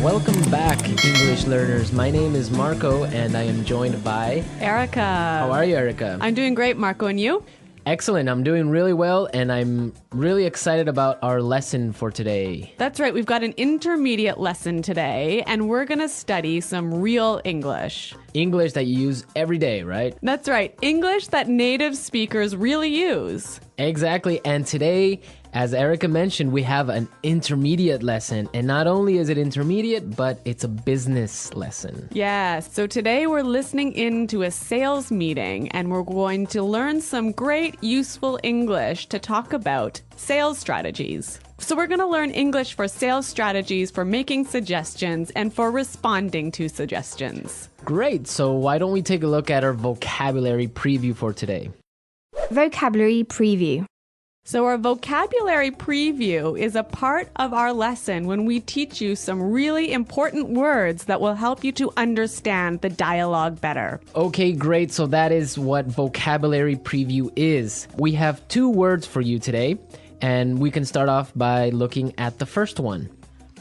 Welcome back, English learners. My name is Marco, and I am joined by Erica. How are you, Erica? I'm doing great, Marco, and you? Excellent. I'm doing really well, and I'm really excited about our lesson for today. That's right. We've got an intermediate lesson today, and we're going to study some real English. English that you use every day, right? That's right. English that native speakers really use. Exactly. And today, as Erica mentioned, we have an intermediate lesson. And not only is it intermediate, but it's a business lesson. Yes. So today we're listening in to a sales meeting, and we're going to learn some great, useful English to talk about sales strategies. So we're going to learn English for sales strategies, for making suggestions, and for responding to suggestions. Great. So why don't we take a look at our vocabulary preview for today? Vocabulary preview. So our vocabulary preview is a part of our lesson when we teach you some really important words that will help you to understand the dialogue better. Okay, great. So that is what vocabulary preview is. We have 2 words for you today, and we can start off by looking at the first one.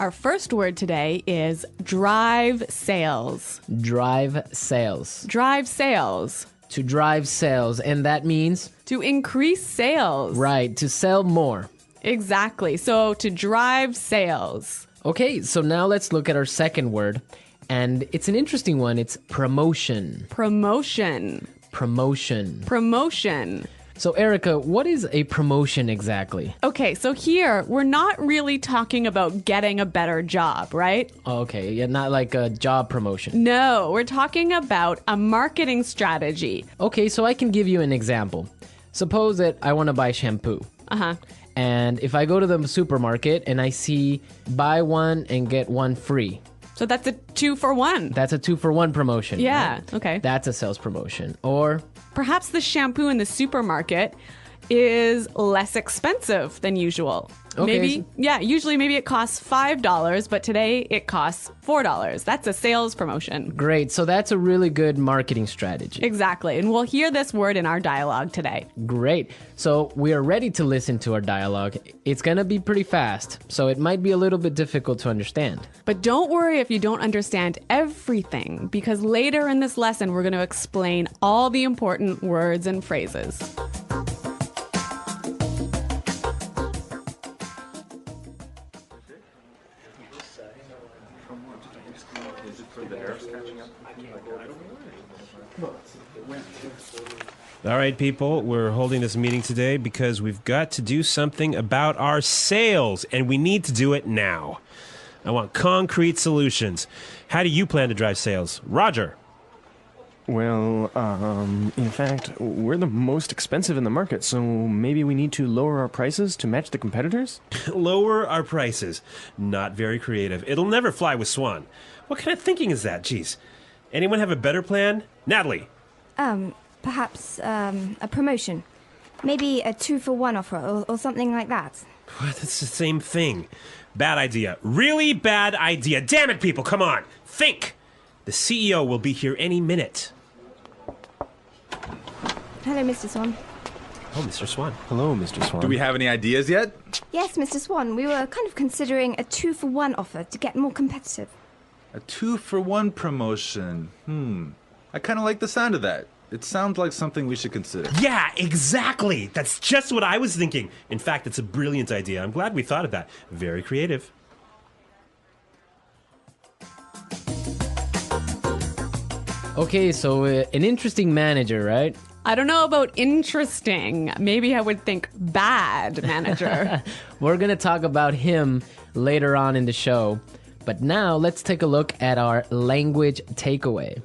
Our first word today is drive sales. Drive sales. Drive sales. To drive sales, and that means? To increase sales. Right, to sell more. Exactly. So to drive sales. Okay, so now let's look at our second word, and it's an interesting one. It's promotion. Promotion. Promotion. Promotion. So Erica, what is a promotion exactly? Okay, so here we're not really talking about getting a better job, right? Okay, yeah, not like a job promotion. No, we're talking about a marketing strategy. Okay, so I can give you an example. Suppose that I want to buy shampoo. Uh-huh. And if I go to the supermarket and I see buy one and get one free. So that's a 2-for-1. That's a 2-for-1 promotion. Yeah, right? okay. That's a sales promotion. Or perhaps the shampoo in the supermarket is less expensive than usual. Okay. Usually maybe it costs $5, but today it costs $4. That's a sales promotion. great. So that's a really good marketing strategy. Exactly. And we'll hear this word in our dialogue today. Great. So we are ready to listen to our dialogue. It's going to be pretty fast, so it might be a little bit difficult to understand. But don't worry if you don't understand everything, because later in this lesson, we're going to explain all the important words and phrases. All right, people, we're holding this meeting today because we've got to do something about our sales, and we need to do it now. I want concrete solutions. How do you plan to drive sales? Roger. Well, in fact, we're the most expensive in the market, so maybe we need to lower our prices to match the competitors? Lower our prices. Not very creative. It'll never fly with Swan. What kind of thinking is that? Jeez. Anyone have a better plan? Natalie. Perhaps a promotion. Maybe a 2-for-1 offer or something like that. What? That's the same thing. Bad idea. Really bad idea. Damn it, people. Come on. Think. The CEO will be here any minute. Hello, Mr. Swan. Oh, Mr. Swan. Hello, Mr. Swan. Do we have any ideas yet? Yes, Mr. Swan. We were kind of considering a 2-for-1 offer to get more competitive. A 2-for-1 promotion. I kind of like the sound of that. It sounds like something we should consider. Yeah, exactly. That's just what I was thinking. In fact, it's a brilliant idea. I'm glad we thought of that. Very creative. Okay, so an interesting manager, right? I don't know about interesting. Maybe I would think bad manager. We're going to talk about him later on in the show. But now let's take a look at our language takeaway.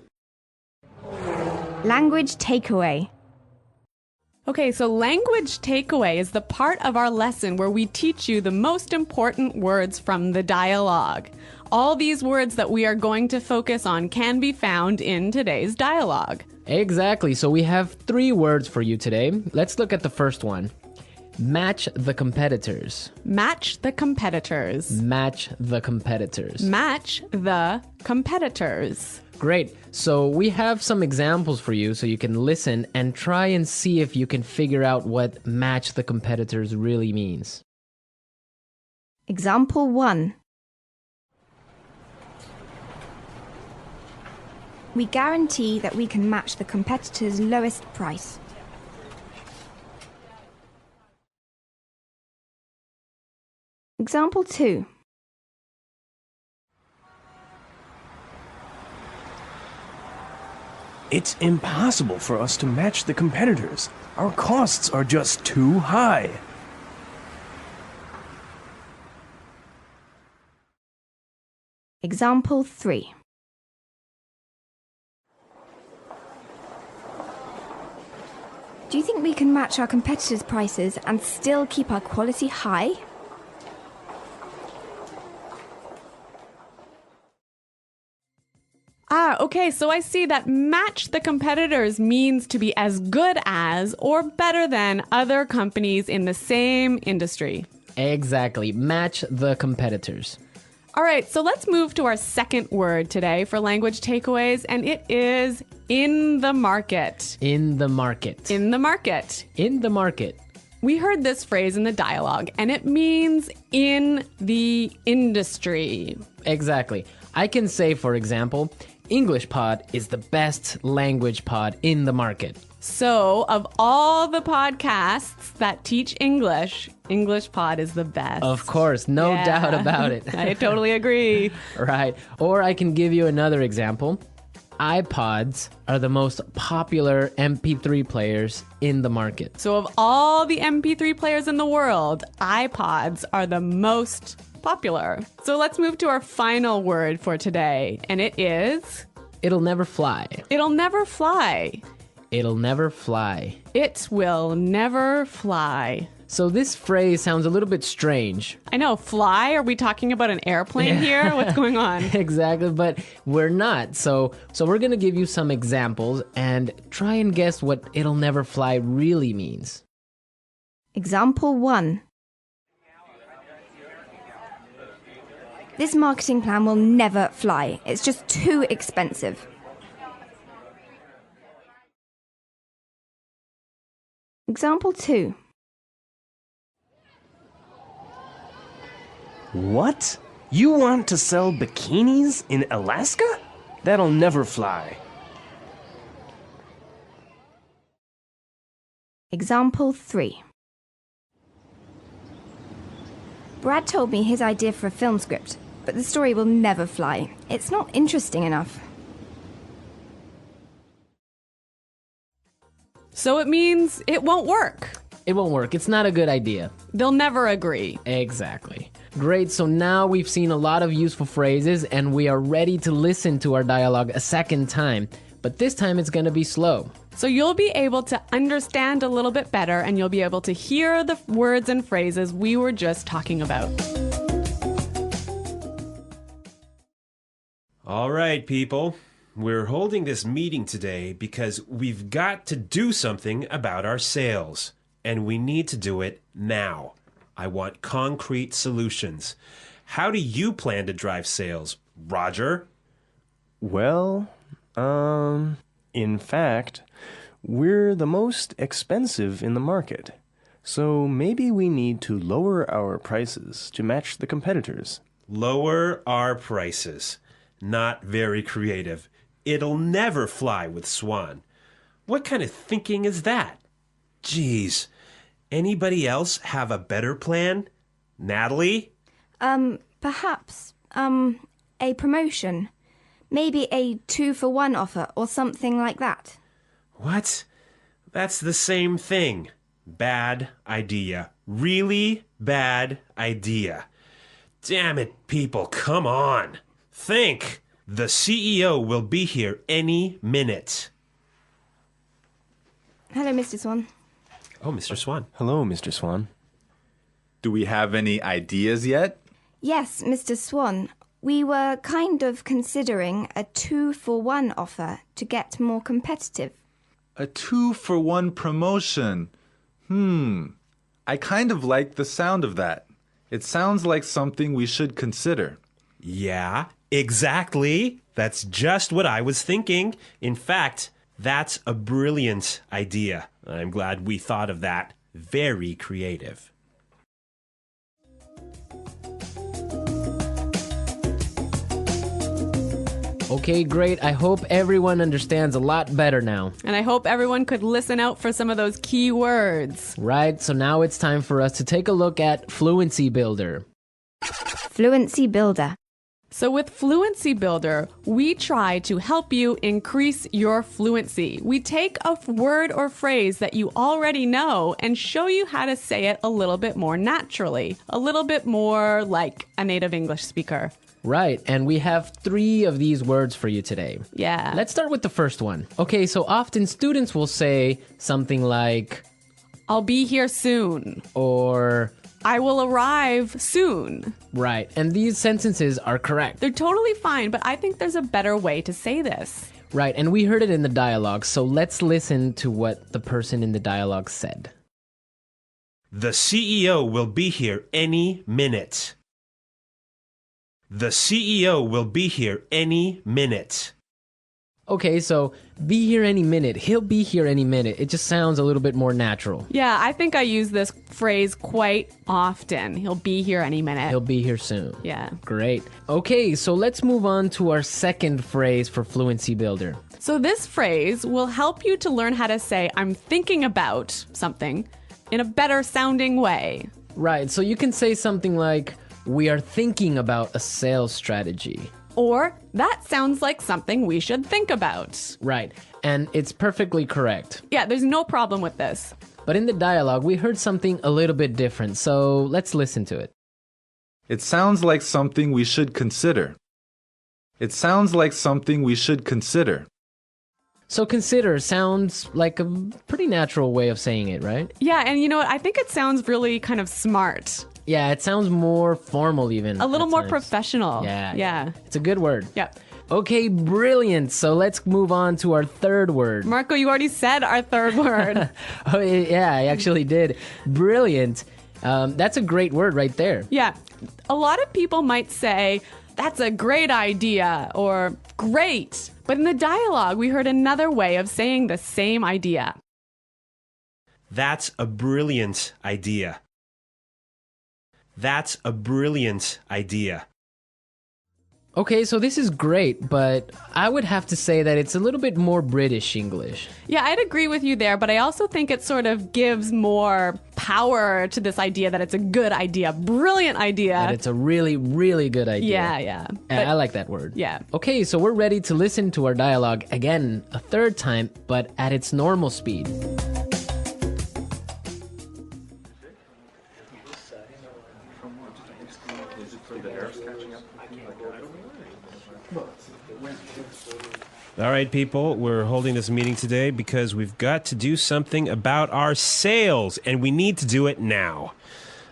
Language takeaway. Okay, so language takeaway is the part of our lesson where we teach you the most important words from the dialogue. All these words that we are going to focus on can be found in today's dialogue. Exactly. So we have 3 words for you today. Let's look at the first one. Match the competitors. Match the competitors. Match the competitors. Match the competitors. Great. So we have some examples for you so you can listen and try and see if you can figure out what match the competitors really means. Example 1. We guarantee that we can match the competitor's lowest price. Example 2. It's impossible for us to match the competitors. Our costs are just too high. Example 3. Do you think we can match our competitors' prices and still keep our quality high? Okay, so I see that match the competitors means to be as good as or better than other companies in the same industry. Exactly. Match the competitors. All right, so let's move to our second word today for language takeaways, and it is in the market. In the market. In the market. In the market. We heard this phrase in the dialogue, and it means in the industry. Exactly. I can say, for example, English Pod is the best language pod in the market. So, of all the podcasts that teach English, English Pod is the best. Of course, no doubt about it. I totally agree. Right. Or I can give you another example. iPods are the most popular MP3 players in the market. So, of all the MP3 players in the world, iPods are the most popular. So, let's move to our final word for today, and it is... It'll never fly. It'll never fly. It'll never fly. It will never fly. So this phrase sounds a little bit strange. I know, fly? Are we talking about an airplane here? What's going on? Exactly, but we're not. So we're going to give you some examples and try and guess what it'll never fly really means. Example 1. This marketing plan will never fly. It's just too expensive. Example 2. What? You want to sell bikinis in Alaska? That'll never fly. Example 3. Brad told me his idea for a film script, but the story will never fly. It's not interesting enough. So it means it won't work. It won't work. It's not a good idea. They'll never agree. Exactly. Great. So now we've seen a lot of useful phrases and we are ready to listen to our dialogue a second time. But this time it's going to be slow. So you'll be able to understand a little bit better and you'll be able to hear the words and phrases we were just talking about. All right, people. We're holding this meeting today because we've got to do something about our sales. And we need to do it now. I want concrete solutions. How do you plan to drive sales, Roger? Well, in fact, we're the most expensive in the market. So maybe we need to lower our prices to match the competitors. Lower our prices. Not very creative. It'll never fly with Swan. What kind of thinking is that? Geez. Anybody else have a better plan? Natalie? Perhaps, a promotion. Maybe a 2-for-1 offer or something like that. What? That's the same thing. Bad idea. Really bad idea. Damn it, people, come on. Think. The CEO will be here any minute. Hello, Mr. Swan. Oh, Mr. Swan. Hello, Mr. Swan. Do we have any ideas yet? Yes, Mr. Swan. We were kind of considering a 2-for-1 offer to get more competitive. A 2-for-1 promotion. I kind of like the sound of that. It sounds like something we should consider. Yeah, exactly. That's just what I was thinking. In fact, that's a brilliant idea. I'm glad we thought of that. Very creative. Okay, great. I hope everyone understands a lot better now. And I hope everyone could listen out for some of those key words. Right, so now it's time for us to take a look at Fluency Builder. Fluency Builder. So with Fluency Builder, we try to help you increase your fluency. We take a word or phrase that you already know and show you how to say it a little bit more naturally, a little bit more like a native English speaker. Right, and we have 3 of these words for you today. Yeah. Let's start with the first one. Okay, so often students will say something like, I'll be here soon. or... I will arrive soon. Right, and these sentences are correct. They're totally fine, but I think there's a better way to say this. Right, and we heard it in the dialogue, so let's listen to what the person in the dialogue said. The CEO will be here any minute. The CEO will be here any minute. Okay, so be here any minute. He'll be here any minute. It just sounds a little bit more natural. Yeah, I think I use this phrase quite often. He'll be here any minute. He'll be here soon. Yeah. Great. Okay, so let's move on to our second phrase for Fluency Builder. So this phrase will help you to learn how to say I'm thinking about something in a better sounding way. Right, so you can say something like, we are thinking about a sales strategy. Or that sounds like something we should think about. Right, and it's perfectly correct. Yeah, there's no problem with this. But in the dialogue, we heard something a little bit different, so let's listen to it. It sounds like something we should consider. It sounds like something we should consider. So consider sounds like a pretty natural way of saying it, right? Yeah, and you know what? I think it sounds really kind of smart. Yeah, it sounds more formal even. A little at more times. professional. Yeah. It's a good word. Yeah. Okay, brilliant. So let's move on to our third word. Marco, you already said our third word. Oh, yeah, I actually did. Brilliant. That's a great word right there. Yeah. A lot of people might say, that's a great idea, or great. But in the dialogue, we heard another way of saying the same idea. That's a brilliant idea. That's a brilliant idea. Okay, so this is great, but I would have to say that it's a little bit more British English. Yeah, I'd agree with you there, but I also think it sort of gives more power to this idea that it's a good idea, brilliant idea. That it's a really, really good idea. Yeah. I like that word. Yeah. Okay, so we're ready to listen to our dialogue again a third time, but at its normal speed. All right, people, we're holding this meeting today because we've got to do something about our sales, and we need to do it now.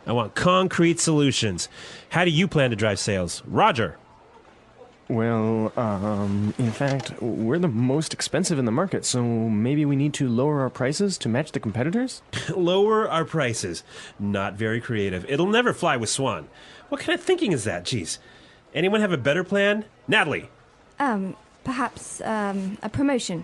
I want concrete solutions. How do you plan to drive sales? Roger. Well, in fact, we're the most expensive in the market, so maybe we need to lower our prices to match the competitors? Lower our prices. Not very creative. It'll never fly with Swan. What kind of thinking is that? Jeez. Anyone have a better plan? Natalie. Perhaps a promotion.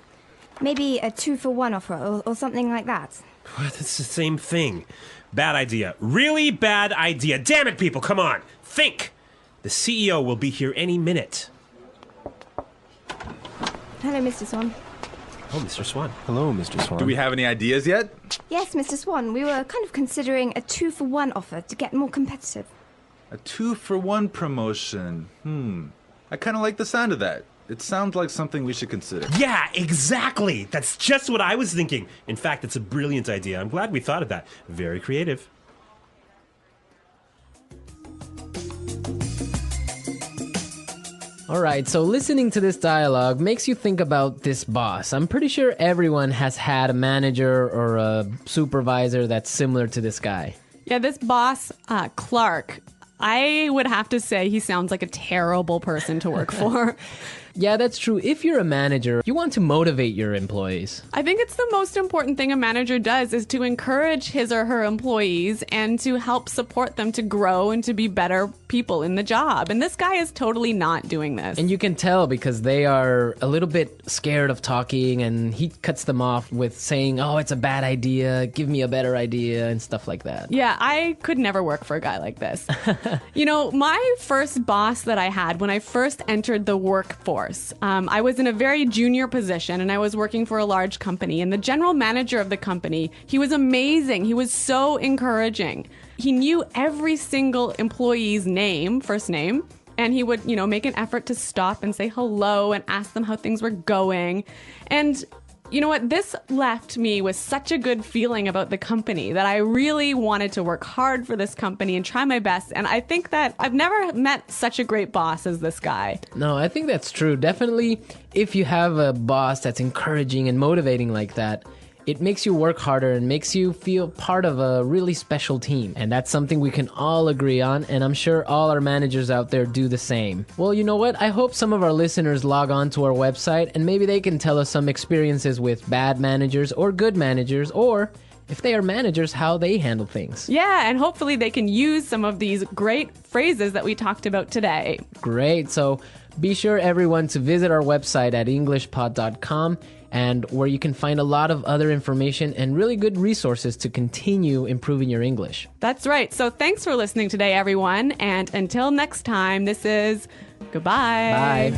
Maybe a 2-for-1 offer or something like that. What? It's the same thing. Bad idea. Really bad idea. Damn it, people. Come on. Think. The CEO will be here any minute. Hello, Mr. Swan. Oh, Mr. Swan. Hello, Mr. Swan. Do we have any ideas yet? Yes, Mr. Swan. We were kind of considering a 2-for-1 offer to get more competitive. A 2-for-1 promotion. I kind of like the sound of that. It sounds like something we should consider. Yeah, exactly. That's just what I was thinking. In fact, it's a brilliant idea. I'm glad we thought of that. Very creative. All right, so listening to this dialogue makes you think about this boss. I'm pretty sure everyone has had a manager or a supervisor that's similar to this guy. Yeah, this boss, Clark, I would have to say he sounds like a terrible person to work for. Yeah, that's true. If you're a manager, you want to motivate your employees. I think it's the most important thing a manager does is to encourage his or her employees and to help support them to grow and to be better people in the job. And this guy is totally not doing this. And you can tell because they are a little bit scared of talking, and he cuts them off with saying, oh, it's a bad idea, give me a better idea, and stuff like that. Yeah, I could never work for a guy like this. You know, my first boss that I had when I first entered the workforce, I was in a very junior position and I was working for a large company. And the general manager of the company, he was amazing. He was so encouraging. He knew every single employee's name, first name, and he would, you know, make an effort to stop and say hello and ask them how things were going. And you know what? This left me with such a good feeling about the company that I really wanted to work hard for this company and try my best. And I think that I've never met such a great boss as this guy. No, I think that's true. Definitely, if you have a boss that's encouraging and motivating like that, it makes you work harder and makes you feel part of a really special team. And that's something we can all agree on, and I'm sure all our managers out there do the same. Well, you know what? I hope some of our listeners log on to our website and maybe they can tell us some experiences with bad managers or good managers, or if they are managers, how they handle things. Yeah, and hopefully they can use some of these great phrases that we talked about today. Great. So be sure, everyone, to visit our website at englishpod.com, and where you can find a lot of other information and really good resources to continue improving your English. That's right. So thanks for listening today, everyone. And until next time, this is goodbye. Bye.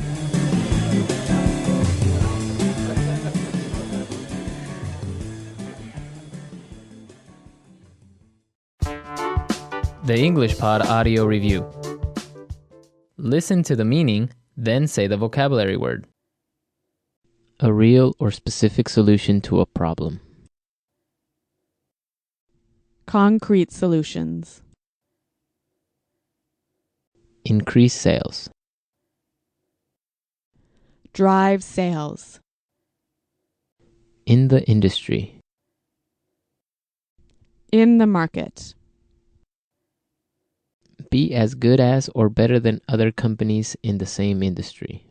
The English Pod Audio Review. Listen to the meaning, then say the vocabulary word. A real or specific solution to a problem. Concrete solutions. Increase sales. Drive sales. In the industry. In the market. Be as good as or better than other companies in the same industry.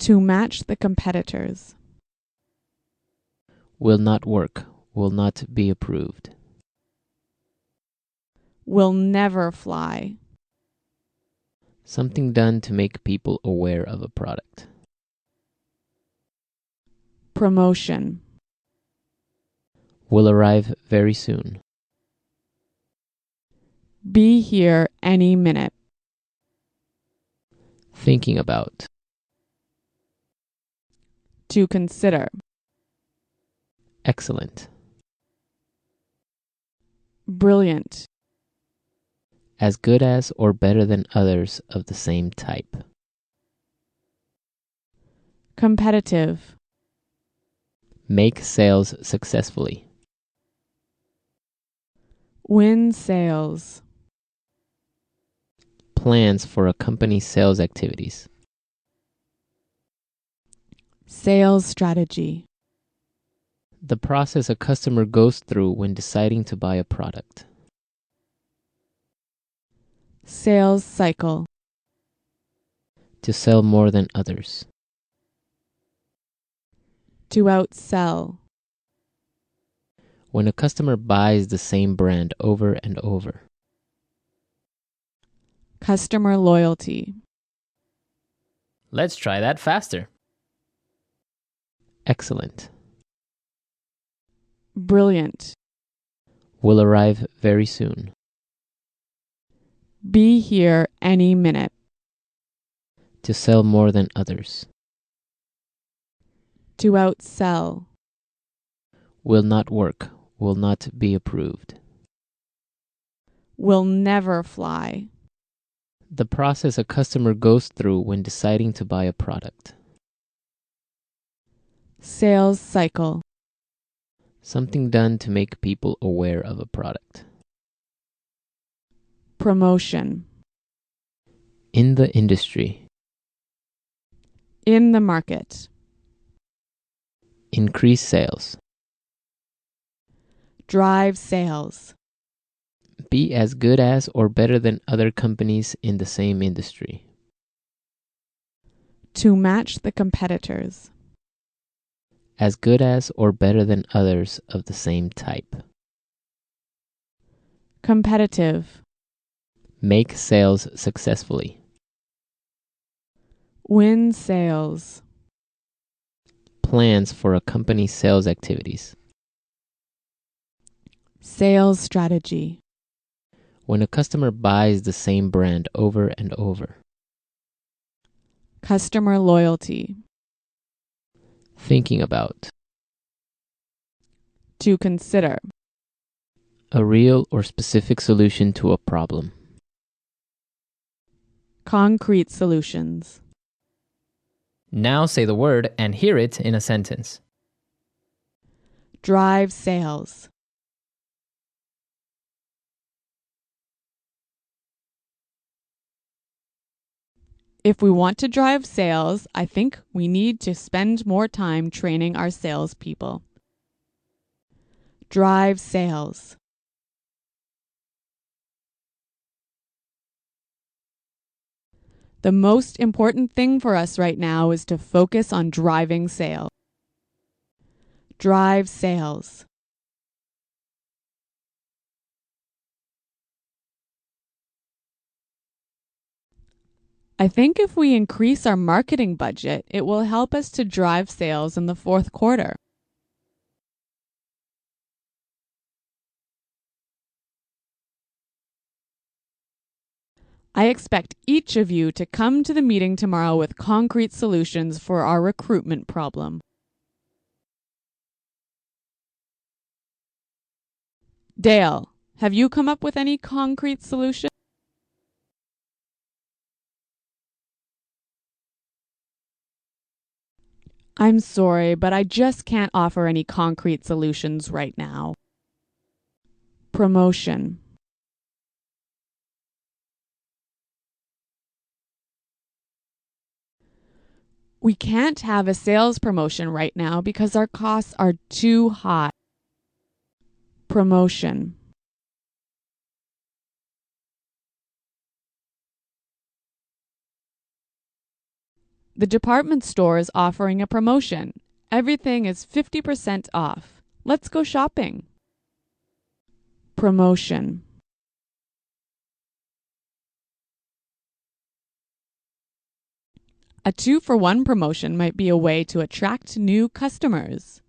To match the competitors. Will not work. Will not be approved. Will never fly. Something done to make people aware of a product. Promotion. Will arrive very soon. Be here any minute. Thinking about. To consider. Excellent. Brilliant. As good as or better than others of the same type. Competitive. Make sales successfully. Win sales. Plans for a company's sales activities. Sales strategy. The process a customer goes through when deciding to buy a product. Sales cycle. To sell more than others. To outsell. When a customer buys the same brand over and over. Customer loyalty. Let's try that faster. Excellent. Brilliant. Will arrive very soon. Be here any minute. To sell more than others. To outsell. Will not work. Will not be approved. Will never fly. The process a customer goes through when deciding to buy a product. Sales cycle. Something done to make people aware of a product. Promotion. In the industry. In the market. Increase sales. Drive sales. Be as good as or better than other companies in the same industry. To match the competitors. As good as or better than others of the same type. Competitive. Make sales successfully. Win sales. Plans for a company's sales activities. Sales strategy. When a customer buys the same brand over and over. Customer loyalty. Thinking about. To consider. A real or specific solution to a problem. Concrete solutions. Now say the word and hear it in a sentence. Drive sales. If we want to drive sales, I think we need to spend more time training our salespeople. Drive sales. The most important thing for us right now is to focus on driving sales. Drive sales. I think if we increase our marketing budget, it will help us to drive sales in the fourth quarter. I expect each of you to come to the meeting tomorrow with concrete solutions for our recruitment problem. Dale, have you come up with any concrete solution? I'm sorry, but I just can't offer any concrete solutions right now. Promotion. We can't have a sales promotion right now because our costs are too high. Promotion. The department store is offering a promotion. Everything is 50% off. Let's go shopping. Promotion. A 2-for-1 promotion might be a way to attract new customers.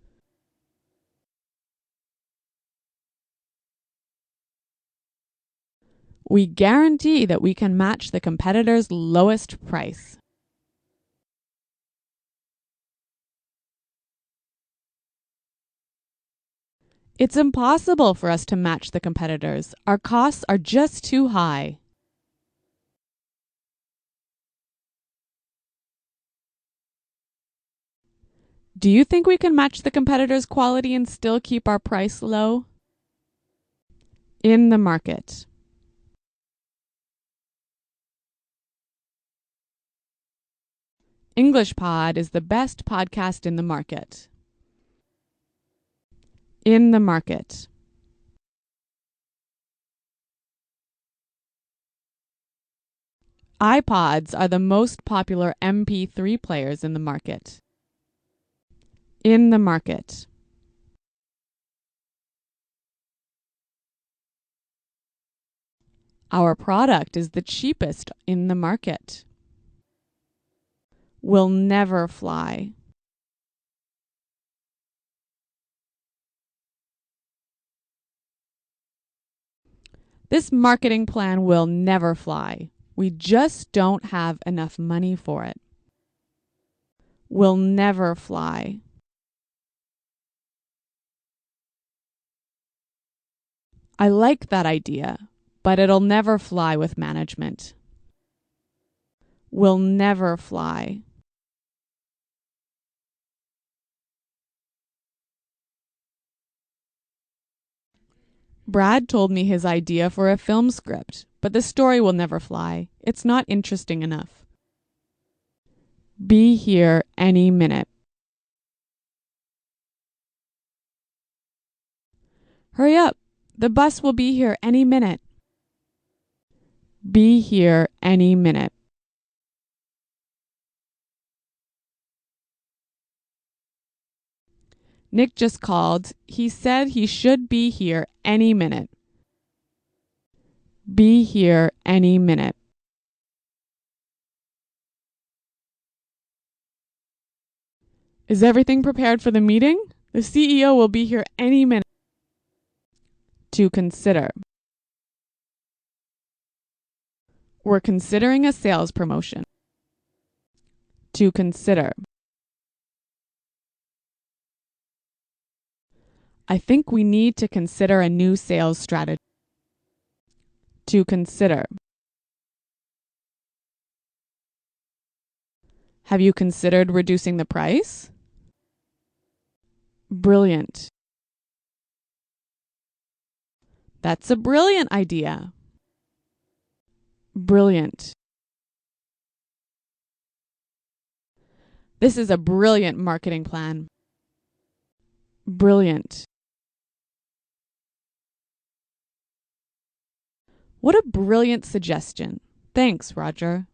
We guarantee that we can match the competitor's lowest price. It's impossible for us to match the competitors. Our costs are just too high. Do you think we can match the competitors' quality and still keep our price low? In the market. English Pod is the best podcast in the market. In the market. iPods are the most popular MP3 players in the market. In the market. Our product is the cheapest in the market. Will never fly. This marketing plan will never fly. We just don't have enough money for it. Will never fly. I like that idea, but it'll never fly with management. Will never fly. Brad told me his idea for a film script, but the story will never fly. It's not interesting enough. Be here any minute. Hurry up. The bus will be here any minute. Be here any minute. Nick just called. He said he should be here any minute. Be here any minute. Is everything prepared for the meeting? The CEO will be here any minute. To consider. We're considering a sales promotion. To consider. I think we need to consider a new sales strategy. To consider. Have you considered reducing the price? Brilliant. That's a brilliant idea. Brilliant. This is a brilliant marketing plan. Brilliant. What a brilliant suggestion. Thanks, Roger.